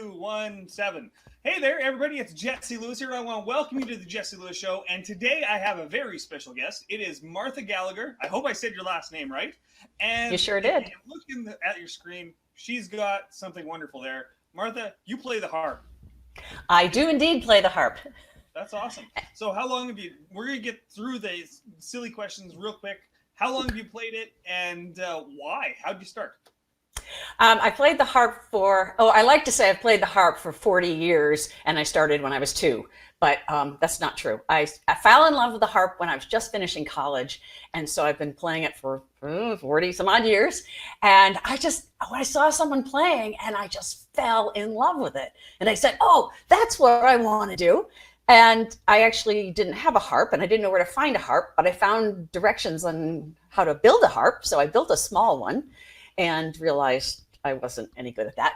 1, 7. Hey there, everybody. It's Jesse Lewis here. I want to welcome you to the Jesse Lewis Show. And today I have a very special guest. It is Martha Gallagher. I hope I said your last name right. And You sure if did. you look at your screen, she's got something wonderful there. Martha, you play the harp. I do indeed play the harp. That's awesome. So how long have you, we're going to get through the silly questions real quick. How long have you played it and why? How'd you start? I played the harp I like to say I've played the harp for 40 years and I started when I was 2, but that's not true. I fell in love with the harp when I was just finishing college. And so I've been playing it for 40 some odd years. And I saw someone playing and I just fell in love with it. And I said, oh, that's what I want to do. And I actually didn't have a harp and I didn't know where to find a harp, but I found directions on how to build a harp. So I built a small one and realized I wasn't any good at that.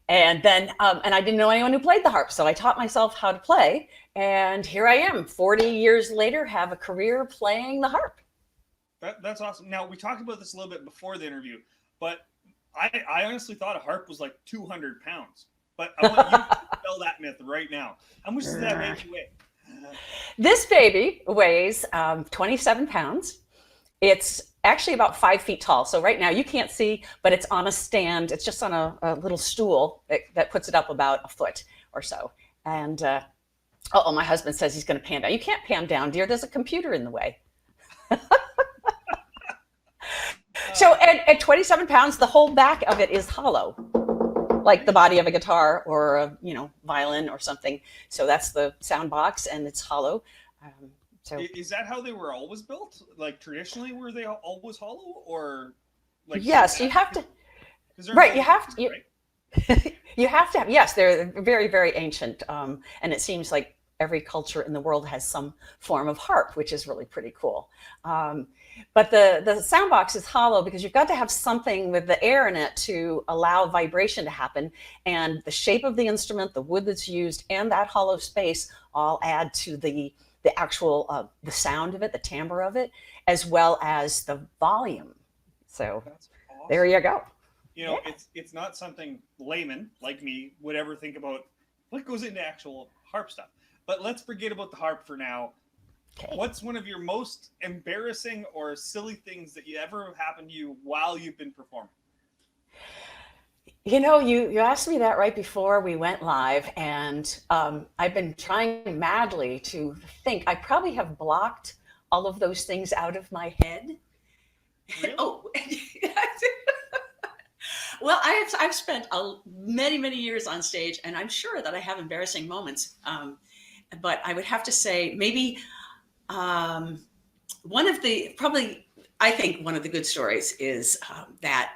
And then, and I didn't know anyone who played the harp. So I taught myself how to play. And here I am, 40 years later, have a career playing the harp. That's awesome. Now, we talked about this a little bit before the interview, but I honestly thought a harp was like 200 pounds. But I want you to dispel that myth right now. How much does that baby weigh? This baby weighs 27 pounds. It's actually about 5 feet tall. So right now you can't see, but it's on a stand. It's just on a little stool that puts it up about a foot or so. And my husband says he's going to pan down. You can't pan down, dear. There's a computer in the way. So at 27 pounds, the whole back of it is hollow, like the body of a guitar or a violin or something. So that's the sound box, and it's hollow. So is that how they were always built? Like traditionally, were they always hollow, or like? Yes, you have to. Right, you have to. You have to have. Yes, they're very, very ancient, and it seems like every culture in the world has some form of harp, which is really pretty cool. But the sound box is hollow because you've got to have something with the air in it to allow vibration to happen. And the shape of the instrument, the wood that's used, and that hollow space all add to the actual the sound of it, the timbre of it, as well as the volume. So that's awesome. There you go. It's not something layman like me would ever think about what goes into actual harp stuff. But let's forget about the harp for now. Okay. What's one of your most embarrassing or silly things that ever happened to you while you've been performing? You asked me that right before we went live, and I've been trying madly to think. I probably have blocked all of those things out of my head. Really? Oh, well, I've spent many years on stage, and I'm sure that I have embarrassing moments. But I would have to say maybe I think one of the good stories is that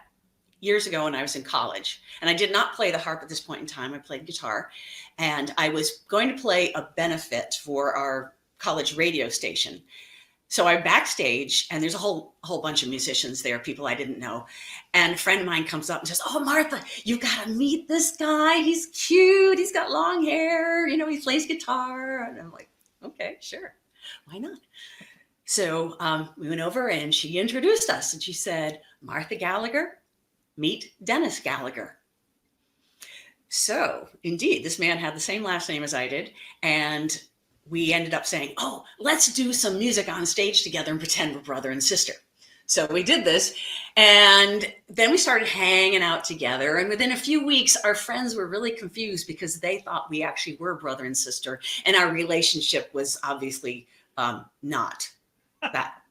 years ago when I was in college, and I did not play the harp at this point in time, I played guitar, and I was going to play a benefit for our college radio station. So I'm backstage, and there's a whole bunch of musicians there, people I didn't know. And a friend of mine comes up and says, "Oh, Martha, you got to meet this guy. He's cute. He's got long hair. He plays guitar." And I'm like, okay, sure. Why not? So we went over and she introduced us, and she said, "Martha Gallagher, meet Dennis Gallagher." So indeed, this man had the same last name as I did. And we ended up saying, "Oh, let's do some music on stage together and pretend we're brother and sister." So we did this, and then we started hanging out together. And within a few weeks, our friends were really confused because they thought we actually were brother and sister, and our relationship was obviously not that.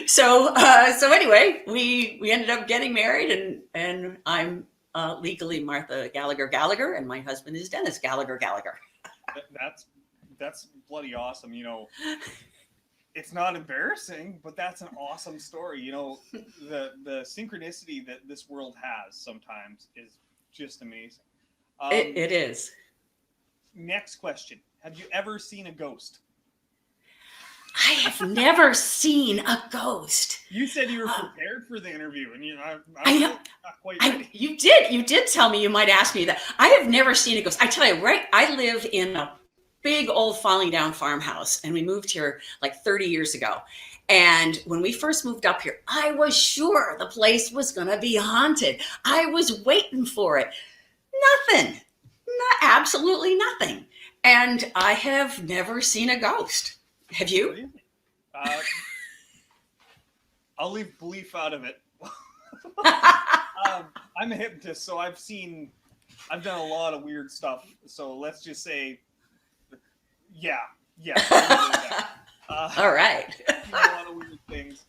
So anyway, we ended up getting married, and I'm legally Martha Gallagher, and my husband is Dennis Gallagher. That's bloody awesome. It's not embarrassing, but that's an awesome story. The synchronicity that this world has sometimes is just amazing. It is. Next question. Have you ever seen a ghost? I have never seen a ghost. You said you were prepared for the interview, and I'm not quite ready. You did tell me you might ask me that. I have never seen a ghost. I tell you, right? I live in a big old falling down farmhouse, and we moved here like 30 years ago. And when we first moved up here, I was sure the place was going to be haunted. I was waiting for it. Nothing. Absolutely nothing. And I have never seen a ghost. Have you? Really? I'll leave belief out of it. I'm a hypnotist, so I've done a lot of weird stuff. So let's just say, yeah. All right. A lot of weird things.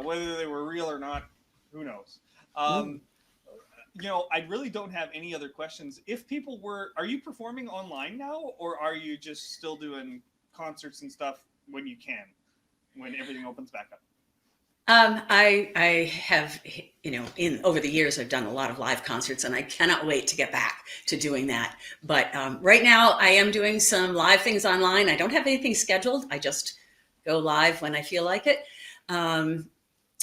Whether they were real or not, who knows? I really don't have any other questions. If people are you performing online now, or are you just still doing concerts and stuff when you can, when everything opens back up? I have, over the years, I've done a lot of live concerts, and I cannot wait to get back to doing that. But right now, I am doing some live things online. I don't have anything scheduled. I just go live when I feel like it,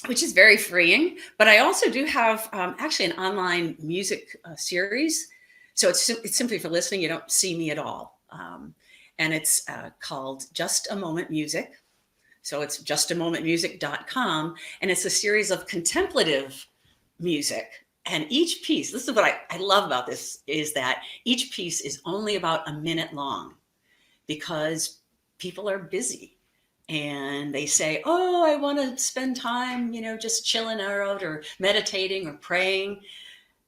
which is very freeing. But I also do have actually an online music series. So it's simply for listening. You don't see me at all. And it's called Just a Moment Music. So it's justamomentmusic.com, and it's a series of contemplative music. And each piece, this is what I love about this, is that each piece is only about a minute long, because people are busy and they say, oh, I want to spend time, just chilling out or meditating or praying.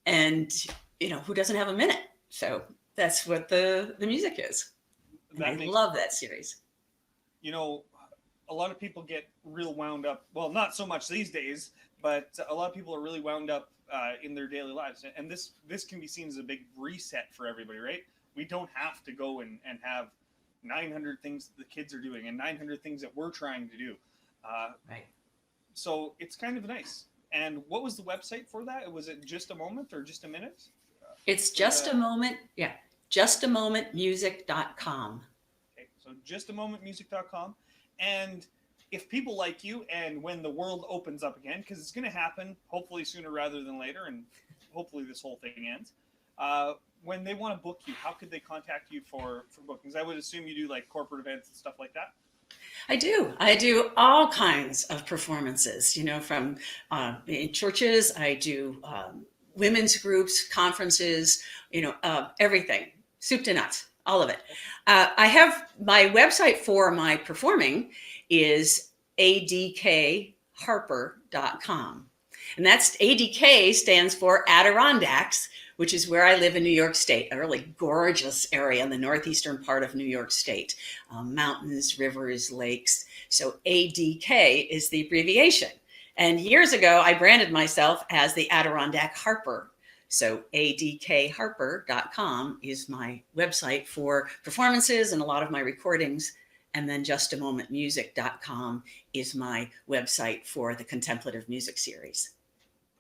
And, who doesn't have a minute? So that's what the music is. And I love that series. A lot of people get real wound up. Well, not so much these days, but a lot of people are really wound up in their daily lives. And this can be seen as a big reset for everybody, right? We don't have to go and have 900 things that the kids are doing and 900 things that we're trying to do. Right. So it's kind of nice. And what was the website for that? Was it Just a Moment or Just a Minute? It's Just a Moment. Yeah. Justamomentmusic.com. Okay. So justamomentmusic.com. And if people like you, and when the world opens up again, because it's going to happen, hopefully sooner rather than later, and hopefully this whole thing ends, when they want to book you, how could they contact you for bookings? I would assume you do like corporate events and stuff like that. I do all kinds of performances, from in churches. I do women's groups, conferences, everything, soup to nuts. All of it. I have my website for my performing is adkharper.com. And that's ADK stands for Adirondacks, which is where I live in New York State, a really gorgeous area in the northeastern part of New York State. Mountains, rivers, lakes. So ADK is the abbreviation. And years ago, I branded myself as the Adirondack Harper. So adkharper.com is my website for performances and a lot of my recordings. And then justamomentmusic.com is my website for the contemplative music series.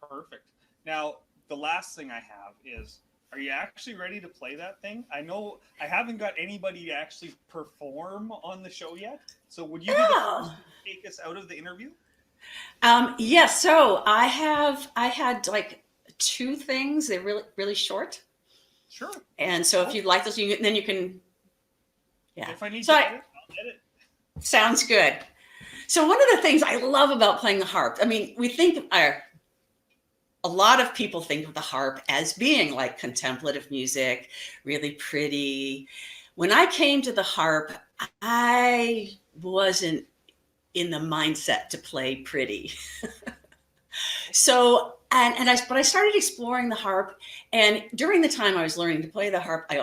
Perfect. Now, the last thing I have is, are you actually ready to play that thing? I know I haven't got anybody to actually perform on the show yet. So would you be the first to take us out of the interview? Yes. So I had like 2 things. They're really, really short. Sure. And so if you'd like those, then you can. Yeah. If I need to edit, I'll edit. Sounds good. So one of the things I love about playing the harp, we think a lot of people think of the harp as being like contemplative music, really pretty. When I came to the harp, I wasn't in the mindset to play pretty. So, but I started exploring the harp, and during the time I was learning to play the harp, I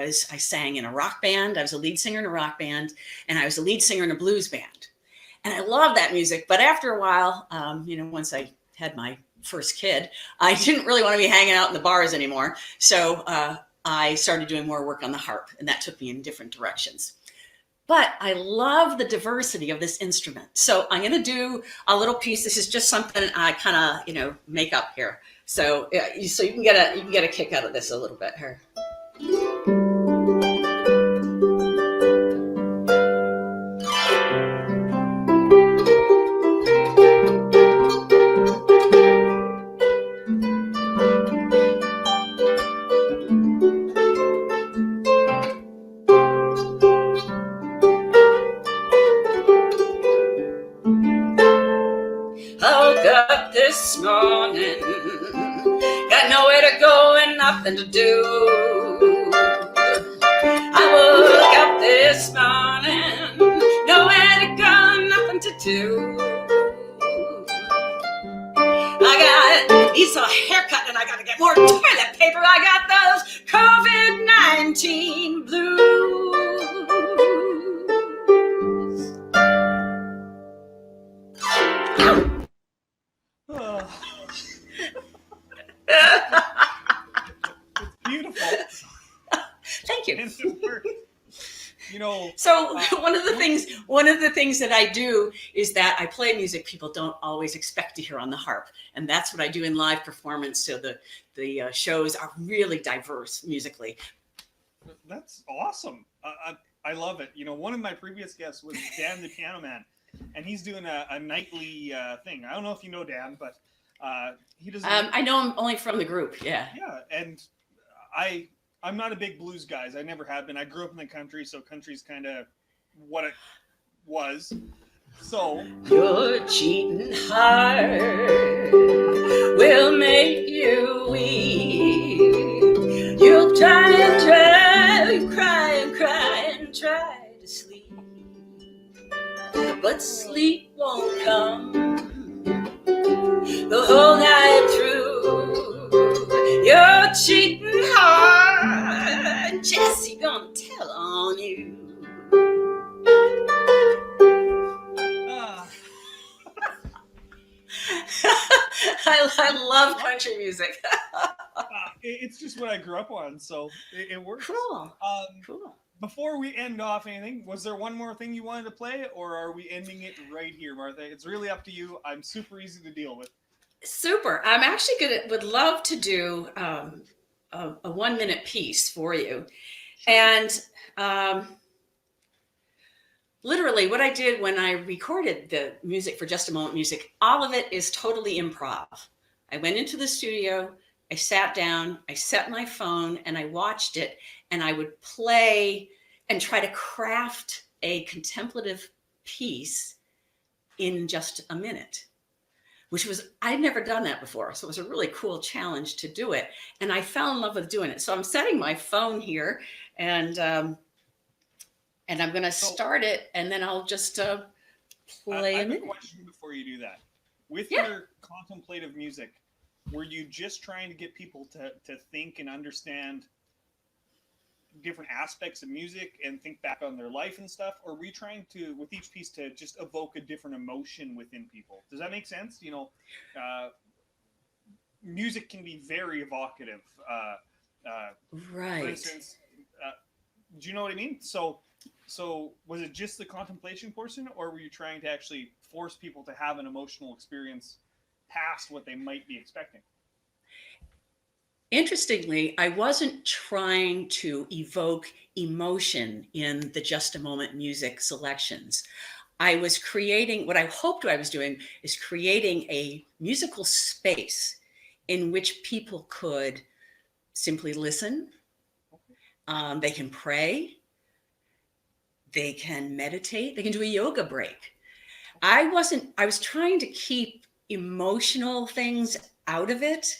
sang in a rock band. I was a lead singer in a rock band, and I was a lead singer in a blues band. And I love that music. But after a while, once I had my first kid, I didn't really want to be hanging out in the bars anymore. So I started doing more work on the harp, and that took me in different directions. But I love the diversity of this instrument. So I'm going to do a little piece. This is just something I kind of, make up here. So you can get a kick out of this a little bit here. Woke up this morning, got nowhere to go and I nothing to do. I woke up this morning, nowhere to go, nothing to do. Needs a haircut and I gotta get more toilet paper. I got those COVID-19 blues. It's beautiful. Thank you. And it worked. You know, so one of the things that I do is that I play music people don't always expect to hear on the harp, and that's what I do in live performance. So the shows are really diverse musically. That's awesome. I love it. You know, one of my previous guests was Dan the Piano Man, and he's doing a nightly thing. I don't know if you know Dan, but he doesn't. I know him only from the group. Yeah. Yeah, and I'm not a big blues guy. I never have been. I grew up in the country, so country's kind of what it was. So your cheating heart will make you weep. You'll try and try, you cry and cry and try to sleep, but sleep won't come the whole night through. Your cheating heart, Jesse gonna tell on you. I love country music. It's just what I grew up on, so it works. Cool. Cool. Before we end off anything, was there one more thing you wanted to play, or are we ending it right here, Martha? It's really up to you. I'm super easy to deal with. Super. I'm actually would love to do a 1-minute piece for you. And literally what I did when I recorded the music for Just a Moment Music, all of it is totally improv. I went into the studio, I sat down, I set my phone, and I watched it, and I would play and try to craft a contemplative piece in just a minute, which was, I'd never done that before. So it was a really cool challenge to do it. And I fell in love with doing it. So I'm setting my phone here, and I'm going to start it, and then I'll just play I have a a question before you do that. With your contemplative music, were you just trying to get people to think and understand different aspects of music and think back on their life and stuff? Or were you trying to, with each piece, to just evoke a different emotion within people? Does that make sense? You know, music can be very evocative. Right. For instance, do you know what I mean? So was it just the contemplation portion, or were you trying to actually force people to have an emotional experience past what they might be expecting? Interestingly, I wasn't trying to evoke emotion in the Just a Moment music selections. I was creating, what I hoped I was doing is creating a musical space in which people could simply listen. They can pray. They can meditate. They can do a yoga break. I was trying to keep emotional things out of it,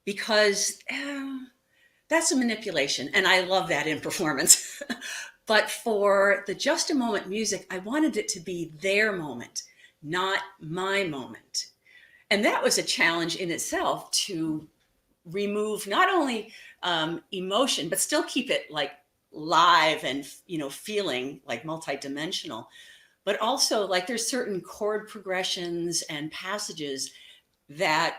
because that's a manipulation, and I love that in performance. But for the Just a Moment music, I wanted it to be their moment, not my moment. And that was a challenge in itself, to remove not only emotion, but still keep it like live and, you know, feeling like multidimensional. But also, like, there's certain chord progressions and passages that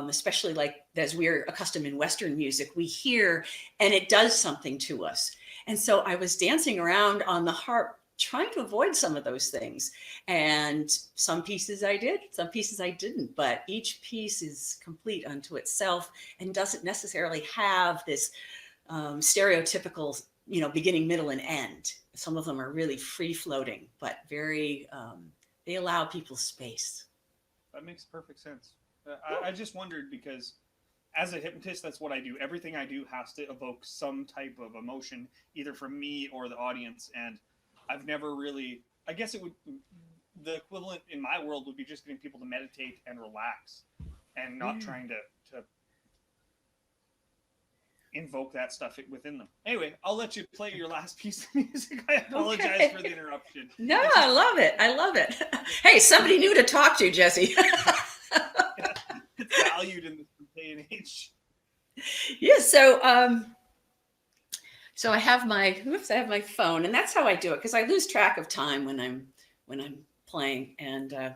especially like as we're accustomed in Western music, we hear and it does something to us. And so I was dancing around on the harp trying to avoid some of those things. And some pieces I did, some pieces I didn't, but each piece is complete unto itself and doesn't necessarily have this stereotypical, you know, beginning, middle, and end. Some of them are really free floating, but very, they allow people space. That makes perfect sense. I just wondered, because as a hypnotist, that's what I do. Everything I do has to evoke some type of emotion, either from me or the audience. And I've never really, I guess it would, the equivalent in my world would be just getting people to meditate and relax and not trying to invoke that stuff within them. Anyway, I'll let you play your last piece of music. I apologize Okay. for the interruption. No, I love it. I love it. Hey, somebody new to talk to, Jesse. It's valued in this day and age. Yeah, so I have my phone, and that's how I do it, because I lose track of time when I'm playing, and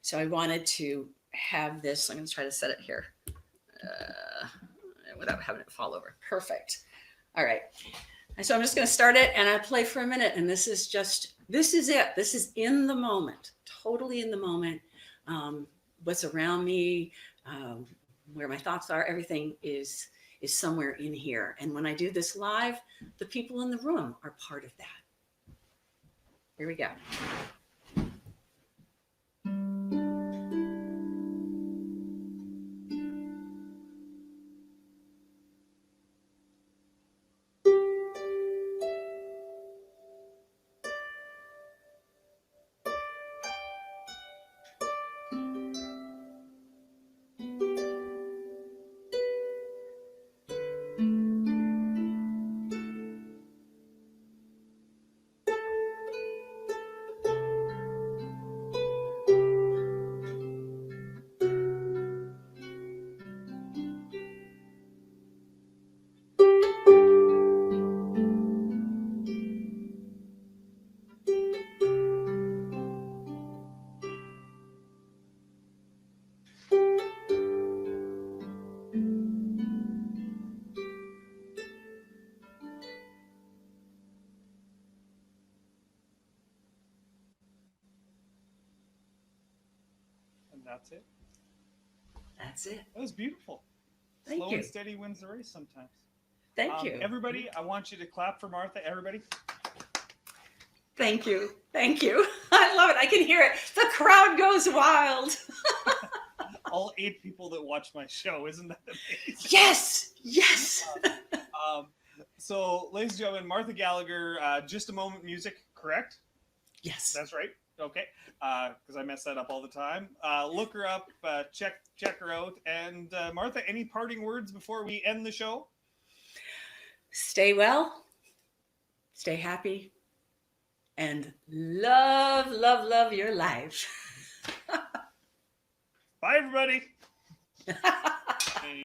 so I wanted to have this. I'm going to try to set it here without having it fall over. Perfect. All right. And so I'm just going to start it, and I play for a minute, and this is it. This is in the moment, totally in the moment. What's around me, where my thoughts are, everything is somewhere in here. And when I do this live, the people in the room are part of that. Here we go. And that's it. That's it. That was beautiful. Thank Slow you. and steady wins the race sometimes. Thank you. Everybody, I want you to clap for Martha. Everybody. Thank you. Thank you. I love it. I can hear it. The crowd goes wild. All 8 people that watch my show. Isn't that amazing? Yes. Yes. So, ladies and gentlemen, Martha Gallagher, Just a Moment Music, correct? Yes. That's right. Okay. Because I mess that up all the time. Look her up, check her out. And Martha, any parting words before we end the show? Stay well. Stay happy. And love, love, love your life. Bye, everybody.